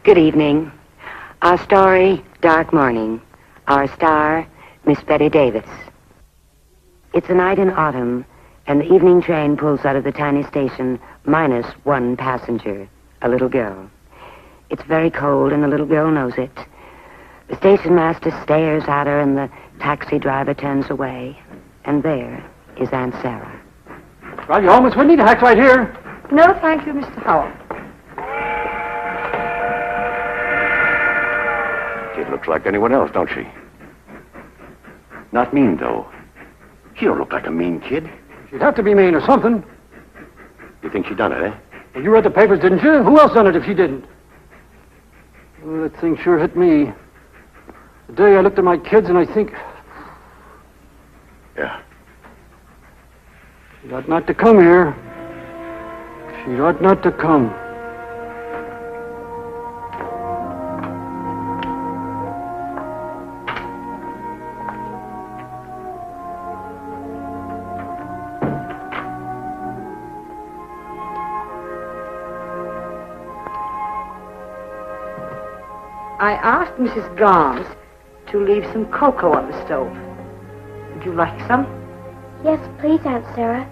Good evening. Our story, Dark Morning. Our star, Miss Bette Davis. It's a night in autumn, and the evening train pulls out of the tiny station minus one passenger, a little girl. It's very cold, and the little girl knows it. The station master stares at her, and the taxi driver turns away. And there is Aunt Sarah. Drive you home, Miss Whitney? The hack's right here. No, thank you, Mr. Howell. Kid looks like anyone else, don't she? Not mean, though. She don't look like a mean kid. She'd have to be mean or something. You think she done it, eh? Well, you read the papers, didn't you? Who else done it if she didn't? Well, that thing sure hit me. The day I looked at my kids and I think... Yeah. She ought not to come here. She ought not to come. I asked Mrs. Garms to leave some cocoa on the stove. Would you like some? Yes, please, Aunt Sarah.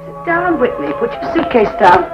Sit down, Whitney. Put your suitcase down.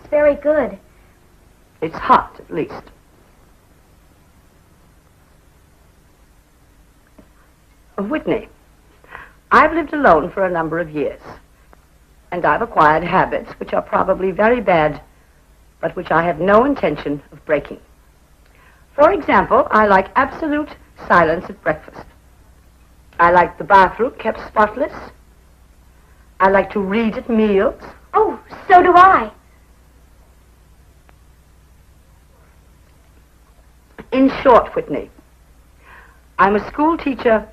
Very good. It's hot, at least. Whitney, I've lived alone for a number of years, and I've acquired habits which are probably very bad, but which I have no intention of breaking. For example, I like absolute silence at breakfast. I like the bathroom kept spotless. I like to read at meals. Oh, so do I. In short, Whitney, I'm a school teacher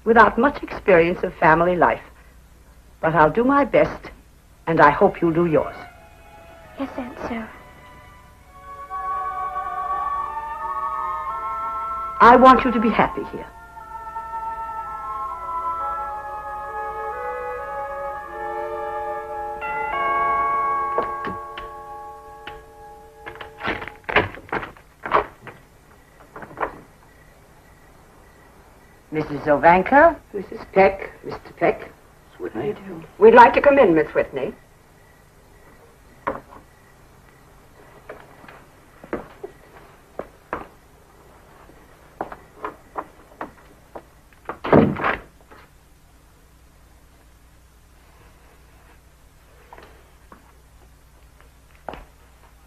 without much experience of family life, but I'll do my best, and I hope you'll do yours. Yes, Aunt Sarah. I want you to be happy here. Mrs. Ovanka, Mrs. Peck, Mr. Peck. Whitney? We'd like to come in, Miss Whitney.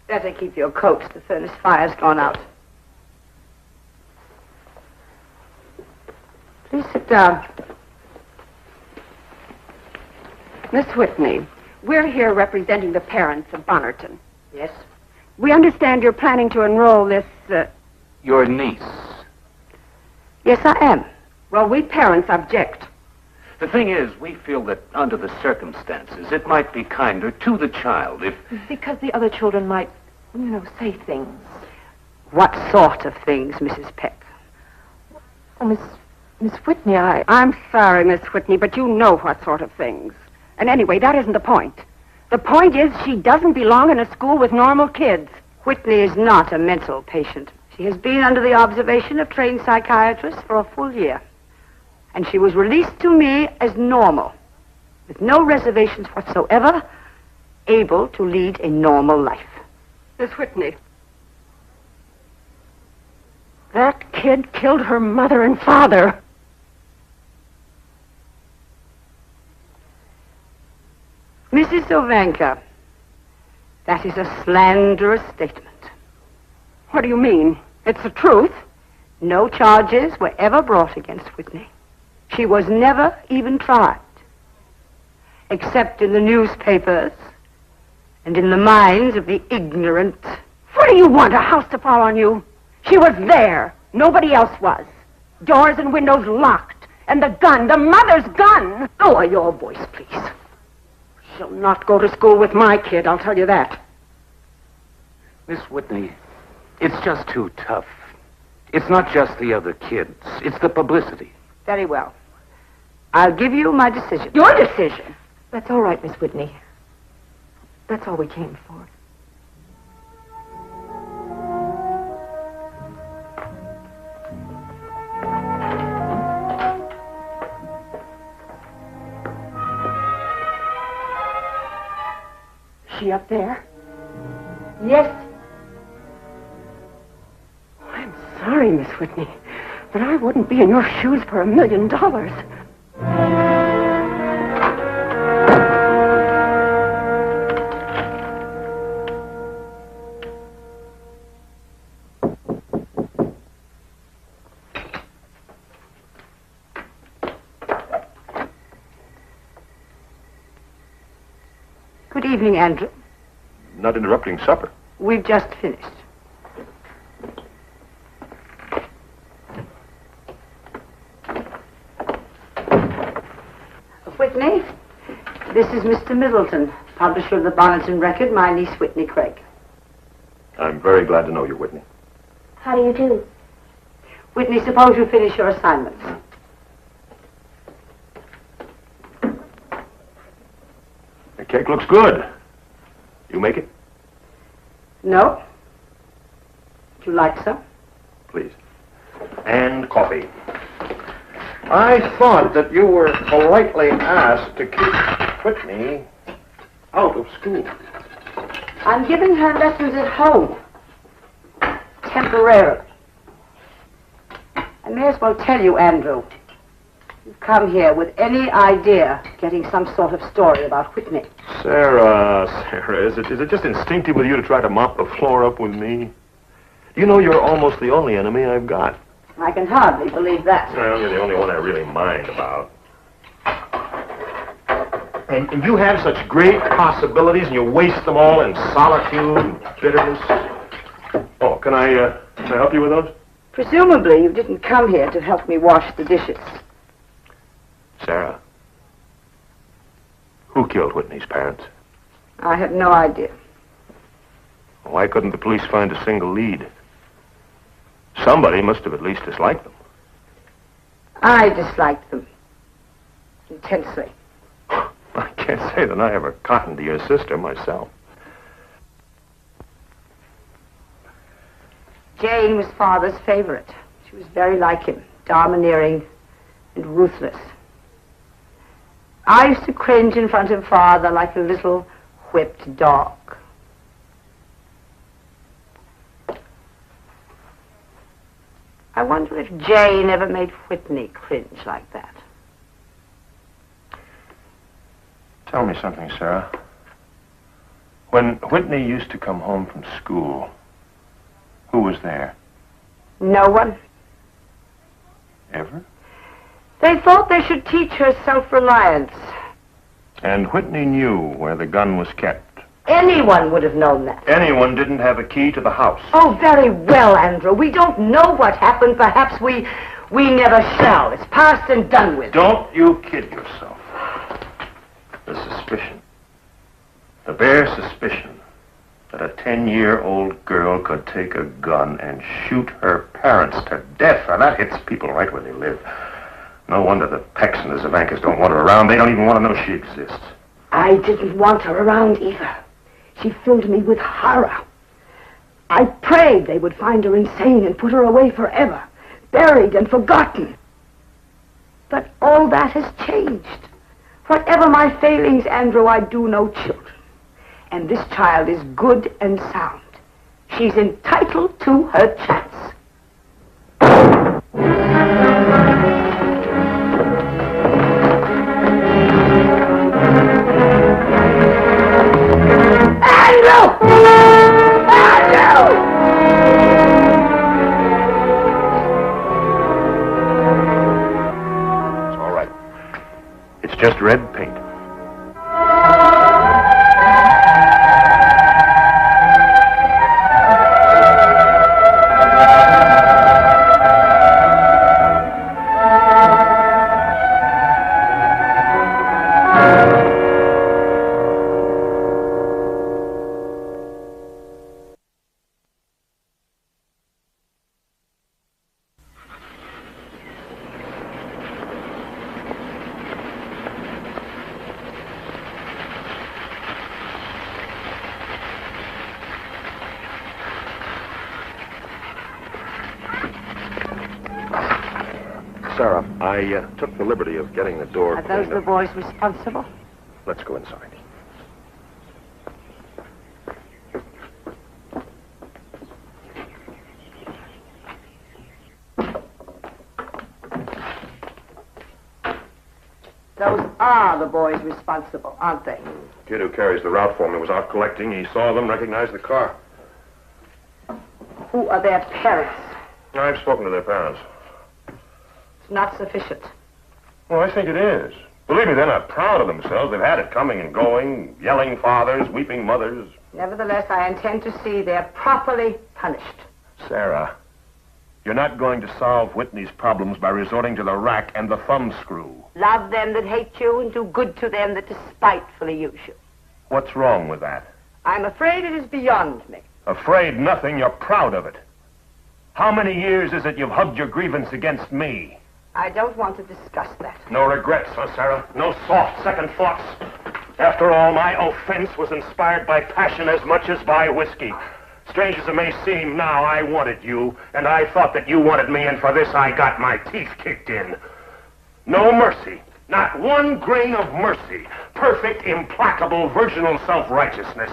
Better keep your coats. The furnace fire's gone out. Please sit down. Miss Whitney, we're here representing the parents of Bonnerton. Yes? We understand you're planning to enroll this, Your niece. Yes, I am. Well, we parents object. The thing is, we feel that under the circumstances, it might be kinder to the child if... Because the other children might, say things. What sort of things, Mrs. Peck? Oh, Miss Whitney, I'm sorry, Miss Whitney, but you know what sort of things. And anyway, that isn't the point. The point is she doesn't belong in a school with normal kids. Whitney is not a mental patient. She has been under the observation of trained psychiatrists for a full year. And she was released to me as normal, with no reservations whatsoever, able to lead a normal life. Miss Whitney. That kid killed her mother and father. Mrs. Ovanka, that is a slanderous statement. What do you mean? It's the truth. No charges were ever brought against Whitney. She was never even tried, except in the newspapers and in the minds of the ignorant. What do you want, a house to fall on you? She was there. Nobody else was. Doors and windows locked. And the gun, the mother's gun. Lower your voice, please. She'll not go to school with my kid, I'll tell you that. Miss Whitney, it's just too tough. It's not just the other kids. It's the publicity. Very well. I'll give you my decision. Your decision? That's all right, Miss Whitney. That's all we came for. Is she up there? Yes. I'm sorry, Miss Whitney, but I wouldn't be in your shoes for $1 million. Good evening, Andrew. Not interrupting supper. We've just finished. Whitney, this is Mr. Middleton, publisher of the Bonneton Record, my niece Whitney Craig. I'm very glad to know you, Whitney. How do you do? Whitney, suppose you finish your assignments. The cake looks good. You make it? No? Would you like some? Please. And coffee. I thought that you were politely asked to keep Whitney out of school. I'm giving her lessons at home. Temporarily. I may as well tell you, Andrew. You've come here with any idea of getting some sort of story about Whitney. Sarah, is it just instinctive with you to try to mop the floor up with me? You know you're almost the only enemy I've got. I can hardly believe that. Well, you're the only one I really mind about. And you have such great possibilities, and you waste them all in solitude and bitterness. Oh, can I help you with those? Presumably you didn't come here to help me wash the dishes. Sarah, who killed Whitney's parents? I have no idea. Why couldn't the police find a single lead? Somebody must have at least disliked them. I disliked them. Intensely. I can't say that I ever cottoned to your sister myself. Jane was Father's favorite. She was very like him, domineering and ruthless. I used to cringe in front of Father like a little whipped dog. I wonder if Jane ever made Whitney cringe like that. Tell me something, Sarah. When Whitney used to come home from school, who was there? No one. Ever? They thought they should teach her self-reliance. And Whitney knew where the gun was kept. Anyone would have known that. Anyone didn't have a key to the house. Oh, very well, Andrew. We don't know what happened. Perhaps we never shall. It's past and done with. Don't you kid yourself. The suspicion. The bare suspicion that a 10-year-old girl could take a gun and shoot her parents to death. Now, that hits people right where they live. No wonder the Pecks and the Zavankas don't want her around. They don't even want to know she exists. I didn't want her around either. She filled me with horror. I prayed they would find her insane and put her away forever, buried and forgotten. But all that has changed. Whatever my failings, Andrew, I do know children. And this child is good and sound. She's entitled to her chance. Andrew! Andrew! It's all right. It's just red paint. Sarah, I took the liberty of getting the door Are those cleaned the up. boys responsible? Let's go inside. Those are the boys responsible, aren't they? The kid who carries the route for me was out collecting. He saw them, recognized the car. Who are their parents? I've spoken to their parents. It's not sufficient. Well, I think it is. Believe me, they're not proud of themselves. They've had it coming and going, yelling fathers, weeping mothers. Nevertheless, I intend to see they're properly punished. Sarah, you're not going to solve Whitney's problems by resorting to the rack and the thumbscrew. Love them that hate you and do good to them that despitefully use you. What's wrong with that? I'm afraid it is beyond me. Afraid nothing, you're proud of it. How many years is it you've hugged your grievance against me? I don't want to discuss that. No regrets, huh, Sarah? No soft second thoughts? After all, my offense was inspired by passion as much as by whiskey. Strange as it may seem, now I wanted you, and I thought that you wanted me, and for this I got my teeth kicked in. No mercy. Not one grain of mercy. Perfect, implacable, virginal self-righteousness.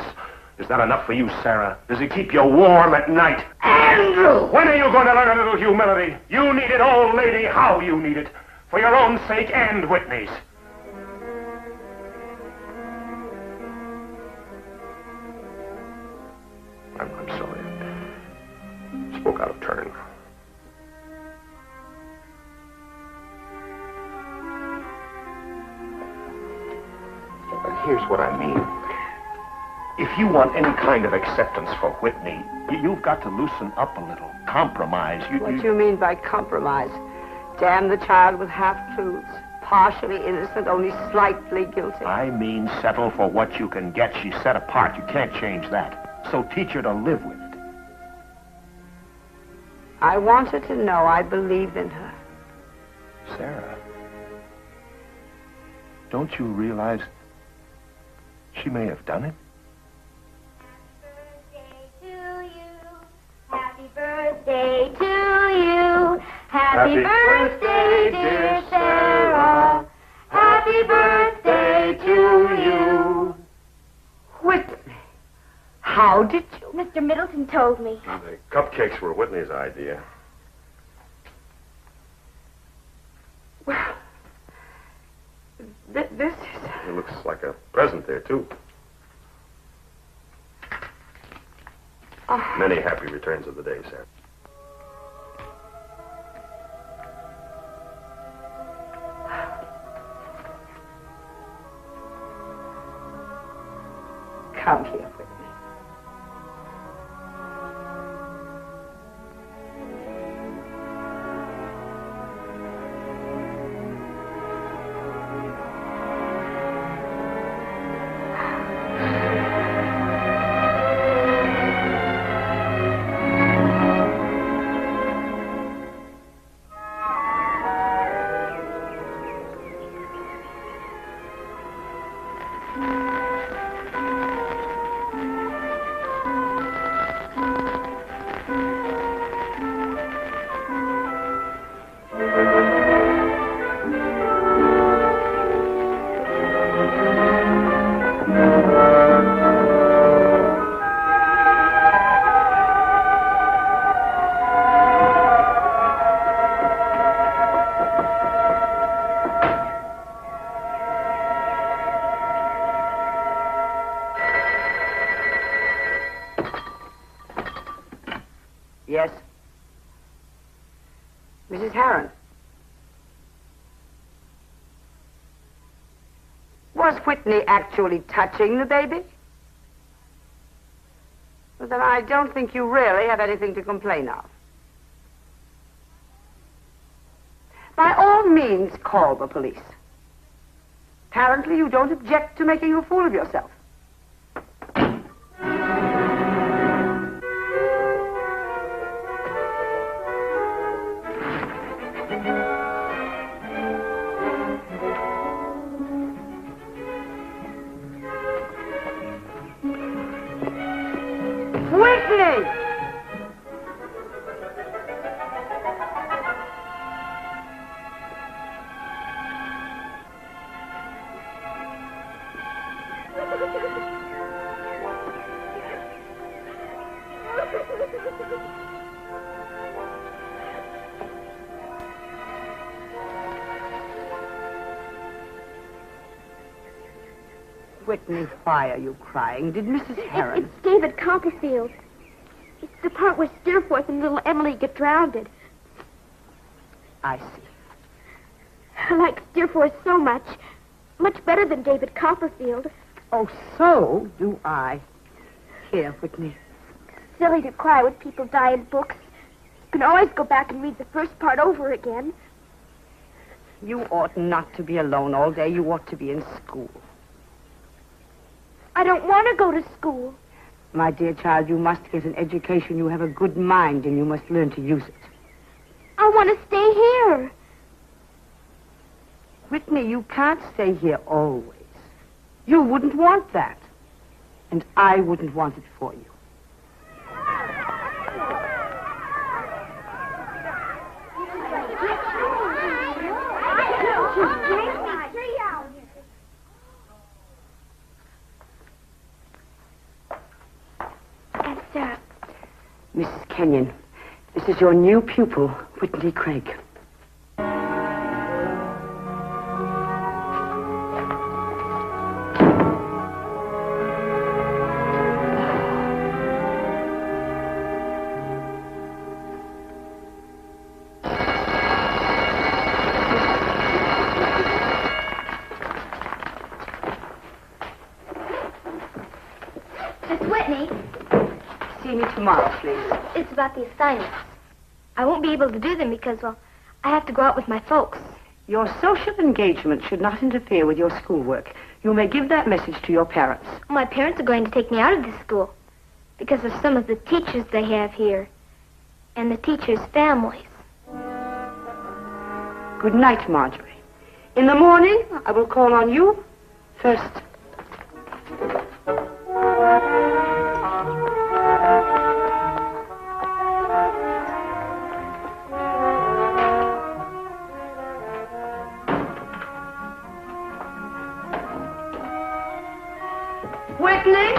Is that enough for you, Sarah? Does it keep you warm at night? Andrew! When are you going to learn a little humility? You need it, old lady, how you need it. For your own sake and Whitney's. I'm sorry. I spoke out of turn. But here's what I mean. If you want any kind of acceptance for Whitney, you've got to loosen up a little. Compromise. What do you mean by compromise? Damn the child with half-truths. Partially innocent, only slightly guilty. I mean settle for what you can get. She's set apart. You can't change that. So teach her to live with it. I want her to know I believe in her. Sarah, don't you realize she may have done it? Happy birthday to you. Happy birthday, dear Sarah. Happy birthday to you. Whitney, how did you... Mr. Middleton told me. The cupcakes were Whitney's idea. Well, this is... It looks like a present there, too. Many happy returns of the day, Sarah. Come here, Whitney. Yes. Mrs. Heron. Was Whitney actually touching the baby? Well, then I don't think you really have anything to complain of. By all means, call the police. Apparently, you don't object to making a fool of yourself. Whitney! Whitney, why are you crying? Did Mrs. Heron... It's David Copperfield. It's the part where Steerforth and little Emily get drowned. I see. I like Steerforth so much. Much better than David Copperfield. Oh, so do I. Here, Whitney. Silly to cry when people die in books. You can always go back and read the first part over again. You ought not to be alone all day. You ought to be in school. I don't want to go to school. My dear child, you must get an education. You have a good mind, and you must learn to use it. I want to stay here. Whitney, you can't stay here always. You wouldn't want that. And I wouldn't want it for you. Mrs. Kenyon, this is your new pupil, Whitney Craig. Miss Whitney. See me tomorrow, please. It's about the assignments. I won't be able to do them because, well, I have to go out with my folks. Your social engagement should not interfere with your schoolwork. You may give that message to your parents. My parents are going to take me out of this school because of some of the teachers they have here and the teachers' families. Good night, Marjorie. In the morning, I will call on you first. Whitney?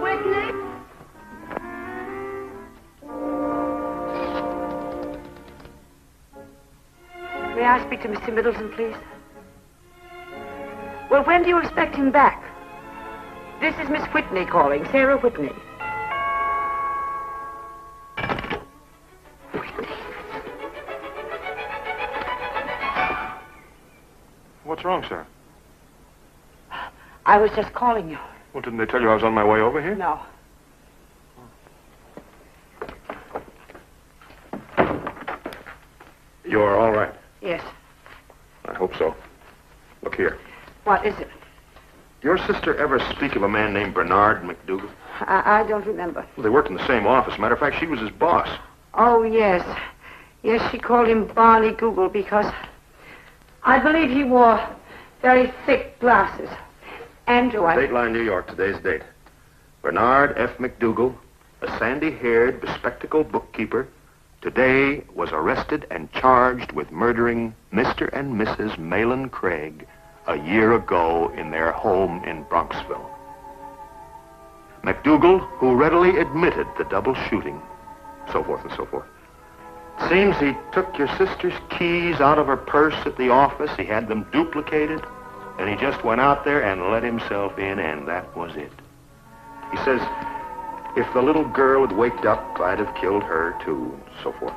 Whitney? May I speak to Mr. Middleton, please? Well, when do you expect him back? This is Miss Whitney calling, Sarah Whitney. What's wrong, sir? I was just calling you. Well, didn't they tell you I was on my way over here? No. You're all right. Yes. I hope so. Look here. What is it? Your sister ever speak of a man named Bernard McDougal? I don't remember. Well, they worked in the same office. Matter of fact, she was his boss. Oh, yes. Yes, she called him Barney Google because I believe he wore very thick glasses. Andrew, Dateline, New York, today's date. Bernard F. McDougal, a sandy-haired, bespectacled bookkeeper, today was arrested and charged with murdering Mr. and Mrs. Malin Craig a year ago in their home in Bronxville. McDougal, who readily admitted the double shooting, so forth and so forth. Seems he took your sister's keys out of her purse at the office. He had them duplicated. And he just went out there and let himself in, and that was it. He says, if the little girl had waked up, I'd have killed her, too, and so forth.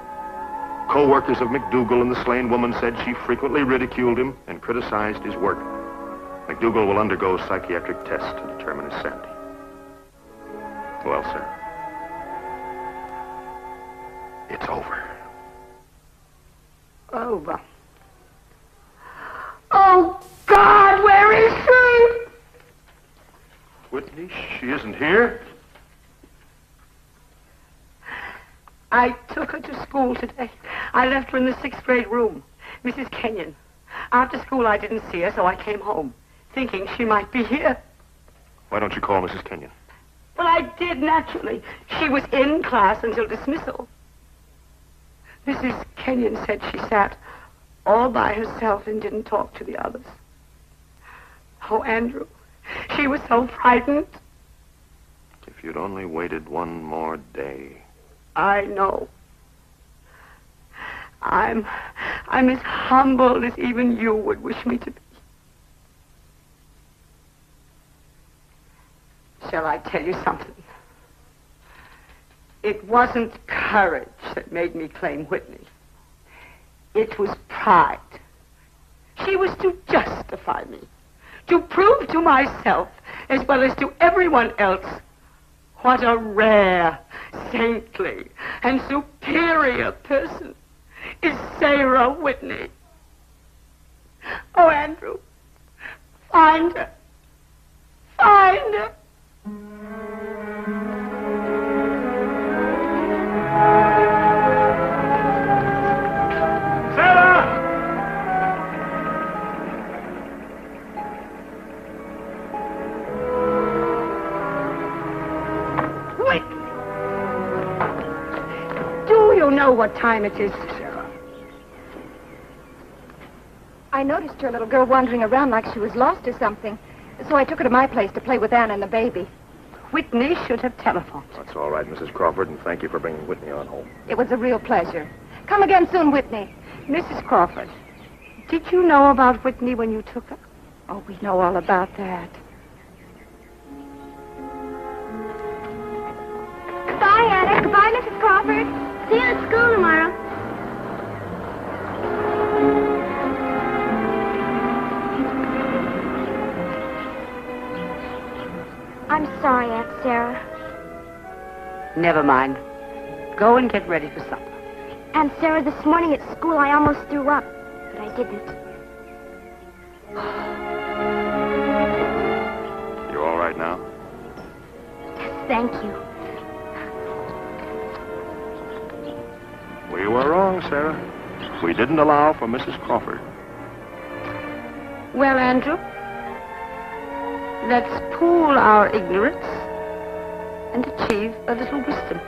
Co-workers of McDougal and the slain woman said she frequently ridiculed him and criticized his work. McDougal will undergo psychiatric tests to determine his sanity. Well, sir, it's over. Over. Oh, God, where is she? Whitney, she isn't here. I took her to school today. I left her in the 6th grade room. Mrs. Kenyon. After school, I didn't see her, so I came home, thinking she might be here. Why don't you call Mrs. Kenyon? Well, I did, naturally. She was in class until dismissal. Mrs. Kenyon said she sat all by herself and didn't talk to the others. Oh, Andrew, she was so frightened. If you'd only waited one more day. I know. I'm as humble as even you would wish me to be. Shall I tell you something? It wasn't courage that made me claim Whitney. It was pride. She was to justify me, to prove to myself, as well as to everyone else, what a rare, saintly, and superior person is Sarah Whitney. Oh, Andrew, find her. Find her. You know what time it is, Sarah. I noticed your little girl wandering around like she was lost or something. So I took her to my place to play with Anna and the baby. Whitney should have telephoned. That's all right, Mrs. Crawford, and thank you for bringing Whitney on home. It was a real pleasure. Come again soon, Whitney. Mrs. Crawford, did you know about Whitney when you took her? Oh, we know all about that. Goodbye, Anna. Goodbye, Mrs. Crawford. See you at school tomorrow. I'm sorry, Aunt Sarah. Never mind. Go and get ready for supper. Aunt Sarah, this morning at school I almost threw up, but I didn't. You all right now? Yes, thank you. We were wrong, Sarah. We didn't allow for Mrs. Crawford. Well, Andrew, let's pool our ignorance and achieve a little wisdom.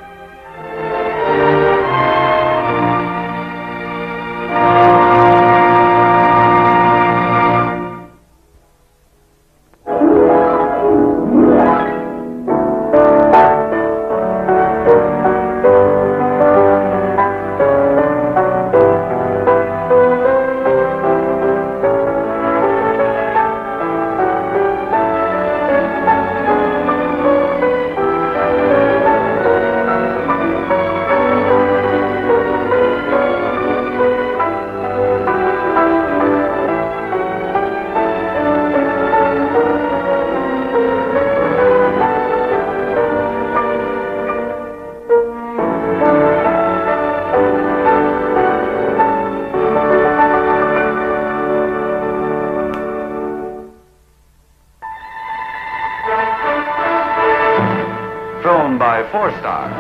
Thrown by 4 Star.